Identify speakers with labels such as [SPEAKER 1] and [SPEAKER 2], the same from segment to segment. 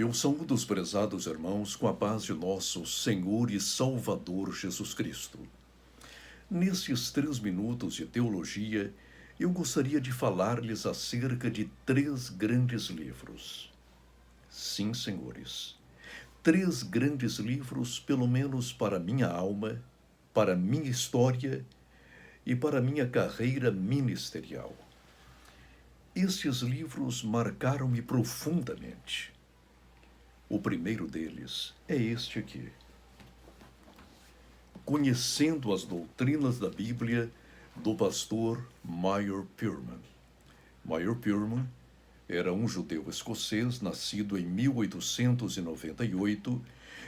[SPEAKER 1] Eu saúdo os prezados irmãos com a paz de nosso Senhor e Salvador Jesus Cristo. Nestes 3 minutos de teologia, eu gostaria de falar-lhes acerca de 3 grandes livros. Sim, senhores, 3 grandes livros, pelo menos para minha alma, para minha história e para minha carreira ministerial. Estes livros marcaram-me profundamente. O primeiro deles é este aqui. Conhecendo as Doutrinas da Bíblia, do pastor Meyer Purman. Meyer Purman era um judeu escocês nascido em 1898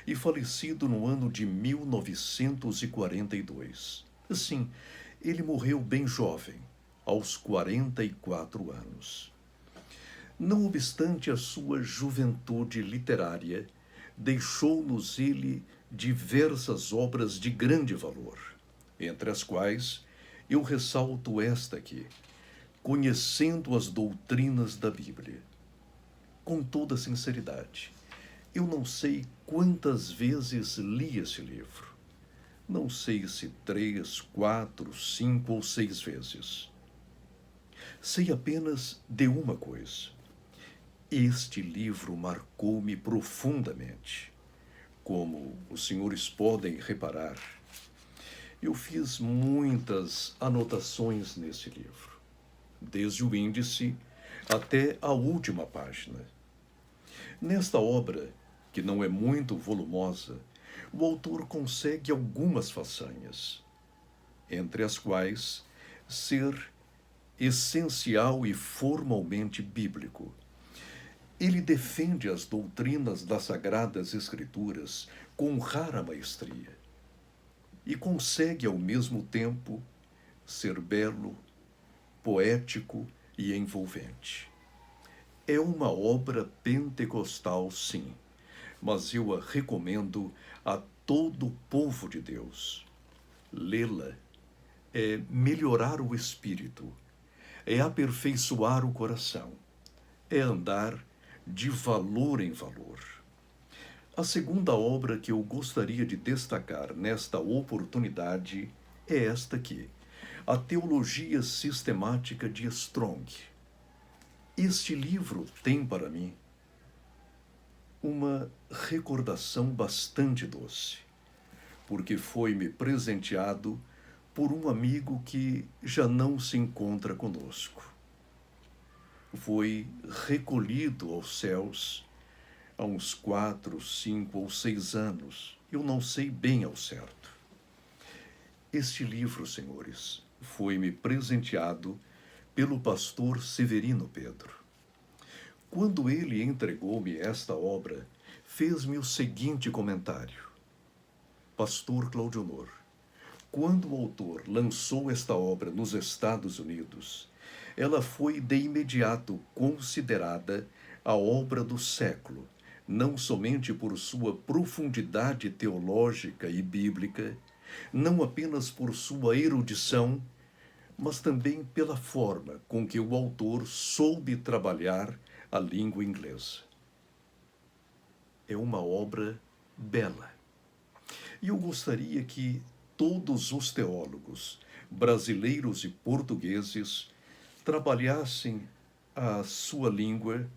[SPEAKER 1] e falecido no ano de 1942. Sim, ele morreu bem jovem, aos 44 anos. Não obstante a sua juventude literária, deixou-nos ele diversas obras de grande valor, entre as quais eu ressalto esta aqui, Conhecendo as Doutrinas da Bíblia. Com toda sinceridade, eu não sei quantas vezes li esse livro. Não sei se 3, 4, 5 ou 6 vezes. Sei apenas de uma coisa. Este livro marcou-me profundamente. Como os senhores podem reparar, eu fiz muitas anotações nesse livro, desde o índice até a última página. Nesta obra, que não é muito volumosa, o autor consegue algumas façanhas, entre as quais ser essencial e formalmente bíblico. Ele defende as doutrinas das Sagradas Escrituras com rara maestria e consegue, ao mesmo tempo, ser belo, poético e envolvente. É uma obra pentecostal, sim, mas eu a recomendo a todo o povo de Deus. Lê-la é melhorar o espírito, é aperfeiçoar o coração, é andar de valor em valor. A segunda obra que eu gostaria de destacar nesta oportunidade é esta aqui, a Teologia Sistemática de Strong. Este livro tem para mim uma recordação bastante doce, porque foi-me presenteado por um amigo que já não se encontra conosco. Foi recolhido aos céus há uns 4, 5 ou 6 anos. Eu não sei bem ao certo. Este livro, senhores, foi-me presenteado pelo pastor Severino Pedro. Quando ele entregou-me esta obra, fez-me o seguinte comentário. Pastor Claudionor, quando o autor lançou esta obra nos Estados Unidos, ela foi de imediato considerada a obra do século, não somente por sua profundidade teológica e bíblica, não apenas por sua erudição, mas também pela forma com que o autor soube trabalhar a língua inglesa. É uma obra bela. E eu gostaria que todos os teólogos, brasileiros e portugueses, trabalhassem a sua língua,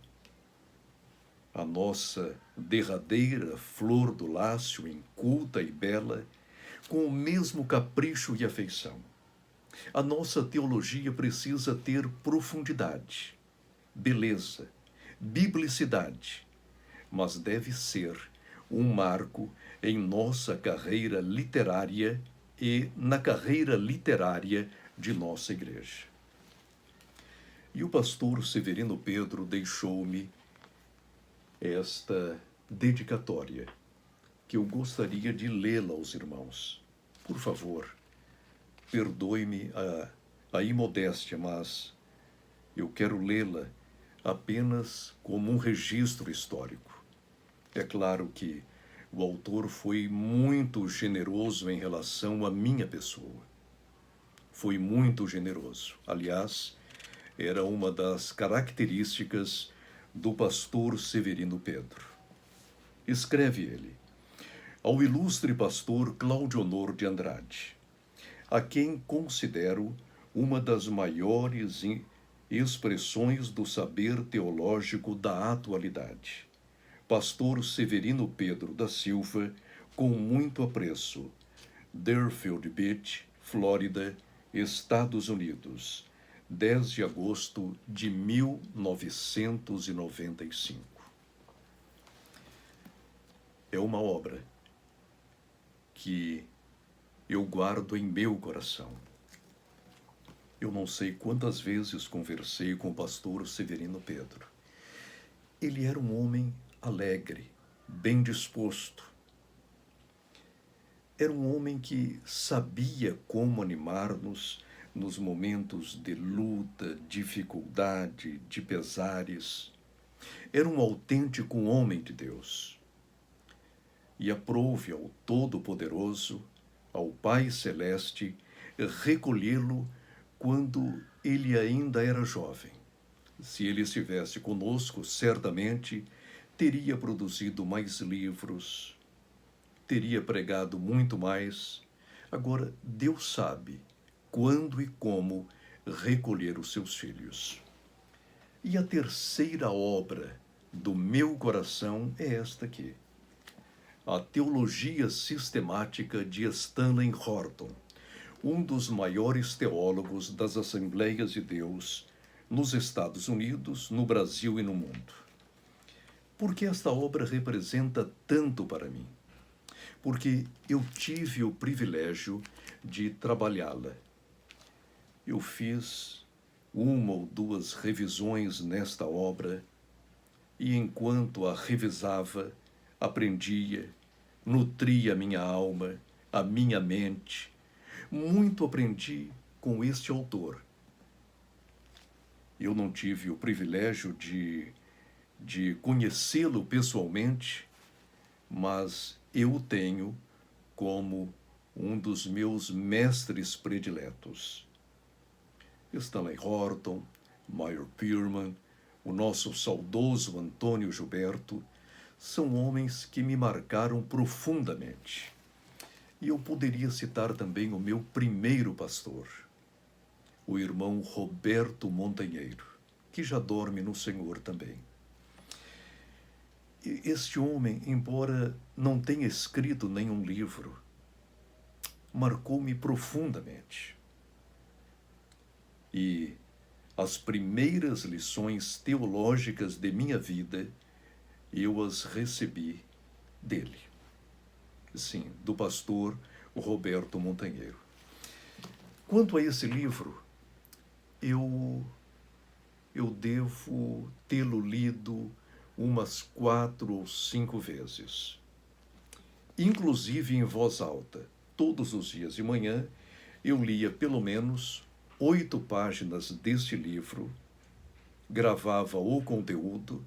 [SPEAKER 1] a nossa derradeira flor do lácio, inculta e bela, com o mesmo capricho e afeição. A nossa teologia precisa ter profundidade, beleza, biblicidade, mas deve ser um marco em nossa carreira literária e na carreira literária de nossa igreja. E o pastor Severino Pedro deixou-me esta dedicatória, que eu gostaria de lê-la aos irmãos. Por favor, perdoe-me a imodéstia, mas eu quero lê-la apenas como um registro histórico. É claro que o autor foi muito generoso em relação à minha pessoa. Foi muito generoso. Aliás, era uma das características do pastor Severino Pedro. Escreve ele: ao ilustre pastor Cláudio Honor de Andrade, a quem considero uma das maiores expressões do saber teológico da atualidade. Pastor Severino Pedro da Silva, com muito apreço. Deerfield Beach, Flórida, Estados Unidos, 10 de agosto de 1995. É uma obra que eu guardo em meu coração. Eu não sei quantas vezes conversei com o pastor Severino Pedro. Ele era um homem alegre, bem disposto. Era um homem que sabia como animar-nos nos momentos de luta, dificuldade, de pesares. Era um autêntico homem de Deus. E aprouve ao Todo-Poderoso, ao Pai Celeste, recolhê-lo quando ele ainda era jovem. Se ele estivesse conosco, certamente teria produzido mais livros, teria pregado muito mais. Agora, Deus sabe quando e como recolher os seus filhos. E a terceira obra do meu coração é esta aqui: a Teologia Sistemática de Stanley Horton, um dos maiores teólogos das Assembleias de Deus nos Estados Unidos, no Brasil e no mundo. Por que esta obra representa tanto para mim? Porque eu tive o privilégio de trabalhá-la. Eu fiz uma ou duas revisões nesta obra e, enquanto a revisava, aprendia, nutria a minha alma, a minha mente. Muito aprendi com este autor. Eu não tive o privilégio de conhecê-lo pessoalmente, mas eu o tenho como um dos meus mestres prediletos. Stanley Horton, Meyer Pearman, o nosso saudoso Antônio Gilberto, são homens que me marcaram profundamente. E eu poderia citar também o meu primeiro pastor, o irmão Roberto Montanheiro, que já dorme no Senhor também. Este homem, embora não tenha escrito nenhum livro, marcou-me profundamente. E as primeiras lições teológicas de minha vida, eu as recebi dele. Sim, do pastor Roberto Montanheiro. Quanto a esse livro, eu devo tê-lo lido umas 4 ou 5 vezes. Inclusive em voz alta. Todos os dias de manhã, eu lia pelo menos 8 páginas deste livro, gravava o conteúdo,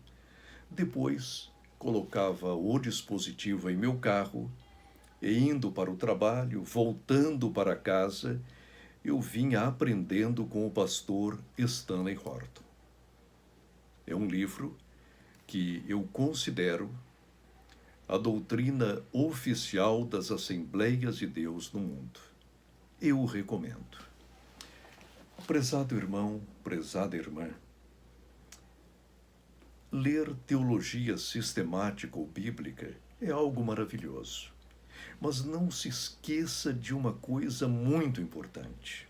[SPEAKER 1] depois colocava o dispositivo em meu carro e, indo para o trabalho, voltando para casa, eu vinha aprendendo com o pastor Stanley Horton. É um livro que eu considero a doutrina oficial das Assembleias de Deus no mundo. Eu o recomendo. Prezado irmão, prezada irmã, ler teologia sistemática ou bíblica é algo maravilhoso. Mas não se esqueça de uma coisa muito importante.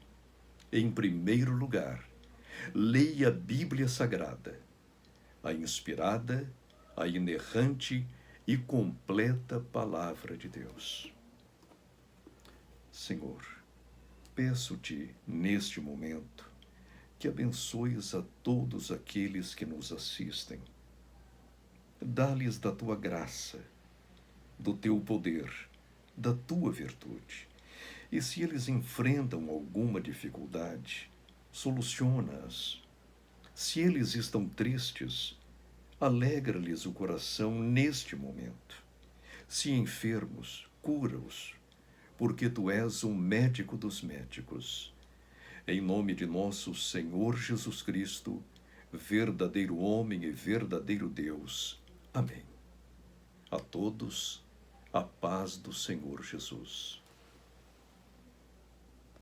[SPEAKER 1] Em primeiro lugar, leia a Bíblia Sagrada, a inspirada, a inerrante e completa Palavra de Deus. Senhor, peço-te, neste momento, que abençoes a todos aqueles que nos assistem. Dá-lhes da tua graça, do teu poder, da tua virtude. E se eles enfrentam alguma dificuldade, soluciona-as. Se eles estão tristes, alegra-lhes o coração neste momento. Se enfermos, cura-os, porque tu és o médico dos médicos. Em nome de nosso Senhor Jesus Cristo, verdadeiro homem e verdadeiro Deus. Amém. A todos, a paz do Senhor Jesus.